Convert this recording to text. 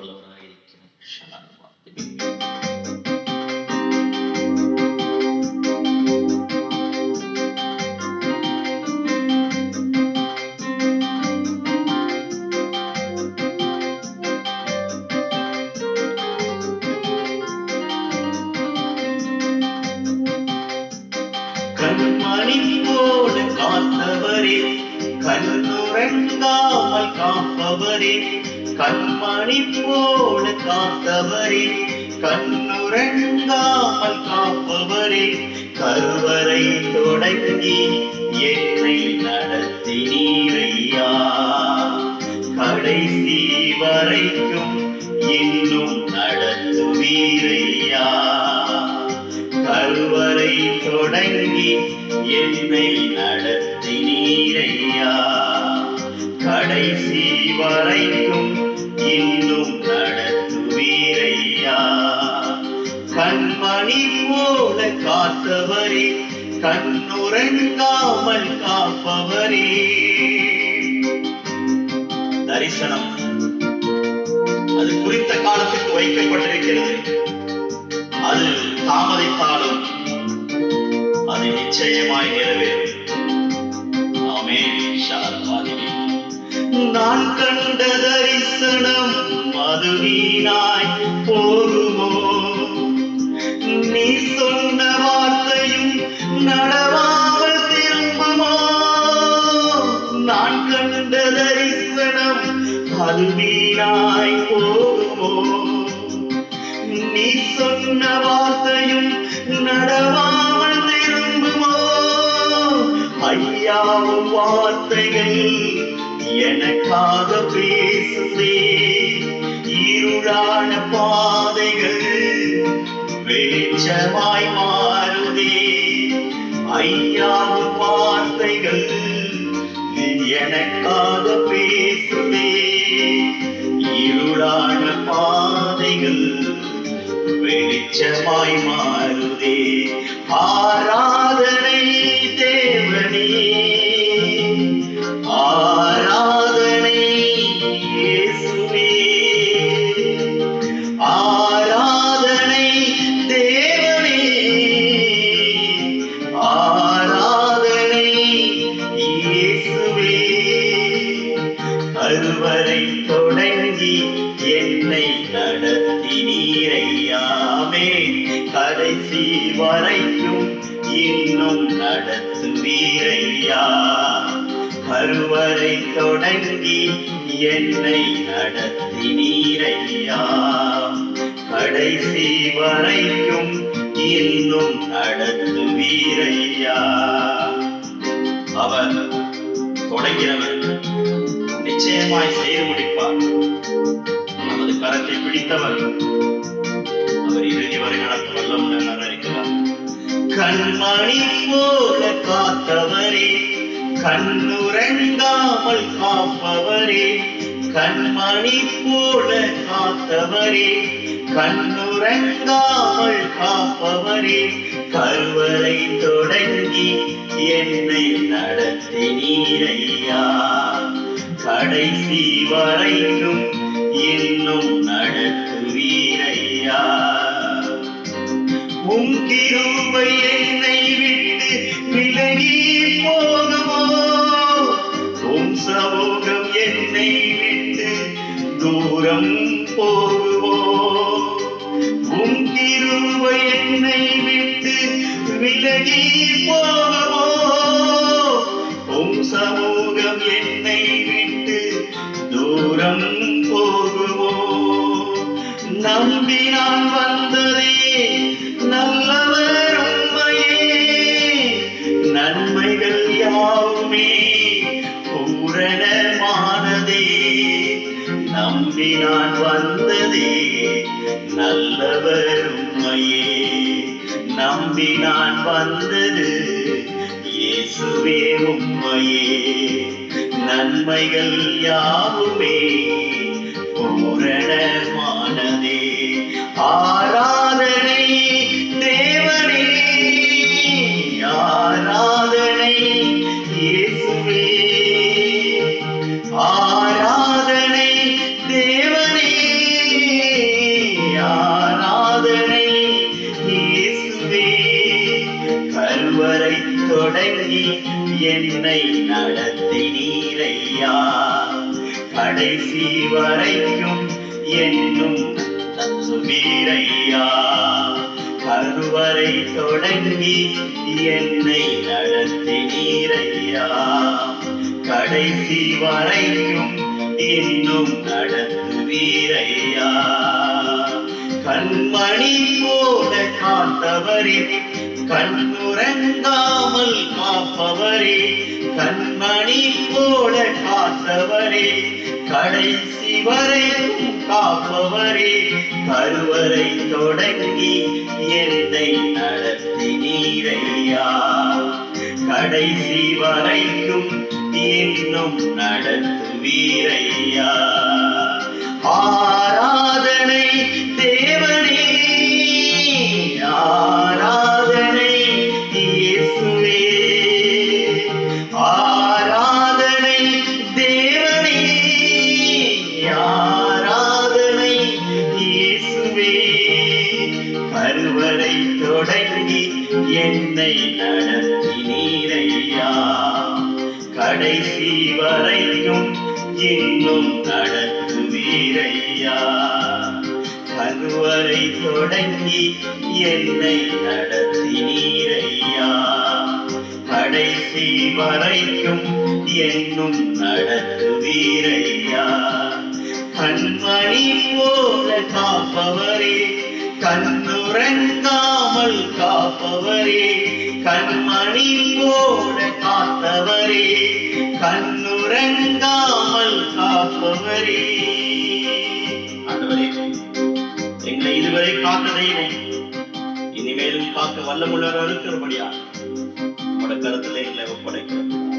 வல்லவராயிருக்கிறோம். Shalom. கண்மணி போல காத்தவரே, கண்ணுறங்காமல் காப்பவரே, கண்மணி போல காத்தவரே, கண்ணுறங்காமல் காப்பவரே, கருவறை தொடங்கி என்னை நடத்தினீரையா, கடைசி வரைக்கும் இன்னும் நடத்துவீரையா, கருவறை தொடங்கி என்னை நடத்தினீரையா, கடைசி வரைக்கும் இன்னும் நடத்துவீரையா, கண்மணி போல காத்தவரே, கண்ணுறங்காமல் காப்பவரே. தரிசனம் அது குறித்த காலத்துக்கு வைக்கப்பட்டிருக்கிறது. அது தாமதித்தாலும் அது நிச்சயமாய் நிறைவேறும். ஆமென். நான் கண்ட தரிசனம் அது வீணாய் போகுமோ, நீ சொன்ன வார்த்தையும் நடவாமல் திரும்புமோ, நான் கண்ட தரிசனம் அது வீணாய் போகுமோ, நீ சொன்ன வார்த்தையும் நடவாமல் திரும்புமோ, ஐயாவும் வார்த்தைகள் எனக்காக பேசுதே, இருளான பாதைகள் வெளிச்சமாய் மாறுதே, ஐயாவும் வார்த்தைகள் எனக்காக பேசுதே, இருளான பாதைகள் வெளிச்சமாய் மாறுதே. ஆராதனை தேவனே, ஆராதனை இயேசுவே, ஆராதனை தேவனே, ஆராதனை இயேசுவே, கருவறை தொடங்கி என்னை நடத்தினீரையாமே, கடைசி வரைக்கும் இன்னும் நடத்துவீரையா, கருவறை தொடங்கி என்னை நடத்தினீரையா, கடைசி வரைக்கும் இன்னும் நடத்துவீரையா. அவர் தொடங்கினவர் நிச்சயமாய் செய்து முடிப்பார். நமது கரத்தை பிடித்தவர் அவர் இறுதி வரை நடத்த வல்லவர் இருக்கிறார். கண்மணி போல காத்தவரே, கண்ணுறங்காமல் காப்பவரே, கண்மணி போல காத்தவரே, கண்ணுறங்காமல் காப்பவரே, கருவறை தொடங்கி என்னை நடத்தினீரையா, கடைசி வரைக்கும் இன்னும் நடத்துவீரையா, உம் கிருபை என்னை விட்டு விலகி போகுமோ, உம் சமூகம் என்னை விட்டு தூரம் போகுமோ, உம் கிருபை என்னை விட்டு விலகி போகுமோ, உம் சமூகம் என்னை விட்டு தூரம் போகுமோ, நம்பி நான் வந்ததே நல்லவர் உம்மையே, நன்மைகள் யாவுமே பூரணமானதே, நம்பி நான் வந்ததே நல்லவர் உம்மையே, நம்பி நான் வந்தது இயேசுவே உம்மையே, நன்மைகள் யாவுமே பூரணமானதே. ஆராதனை தேவனே, ஆராதனை இயேசுவே, ஆராதனை தேவனே, என்னும் நடத்துவீரையா. கருவறை தொடங்கி என்னை நடத்தினீரையா. கடைசி வரைக்கும் இன்னும் நடத்துவீரையா. கண்மணி போல காத்தவரே, கண்ணுறங்காமல் காப்பவரே, கண்மணி போல காத்தவரே, கடைசி வரைக்கும் காப்பவரே, கருவறை தொடங்கி என்னை நடத்தினீரையா. கடைசி வரைக்கும் இன்னும் நடத்துவீரையா. ஆராதனை தேவனே, ஆராதனை இயேசுவே, ஆராதனை தேவனே, ஆராதனை இயேசுவே. கருவறை தொடங்கி என்னை நடத்தினீரையா. கடைசி வரைக்கும் இன்னும் நடத்துவீரையா. கருவறை தொடங்கி என்னை நடத்தினீரையா. கடைசி வரைக்கும் இன்னும் நடத்துவீரையா. கண்மணி போல காப்பவரே, கண்ணுறங்காமல் காப்பவரே, கண்மணி போல காத்தவரே, கண்ணுறங்காமல் காப்பவரே. ஆண்டவரே, எங்களை இதுவரை காத்த தெய்வம் இனிமேலும் காக்க வல்லமுள்ளவர் இருக்கிறபடியா உம்முடைய கருத்தில் எங்களை ஒப்படைக்கிறோம்.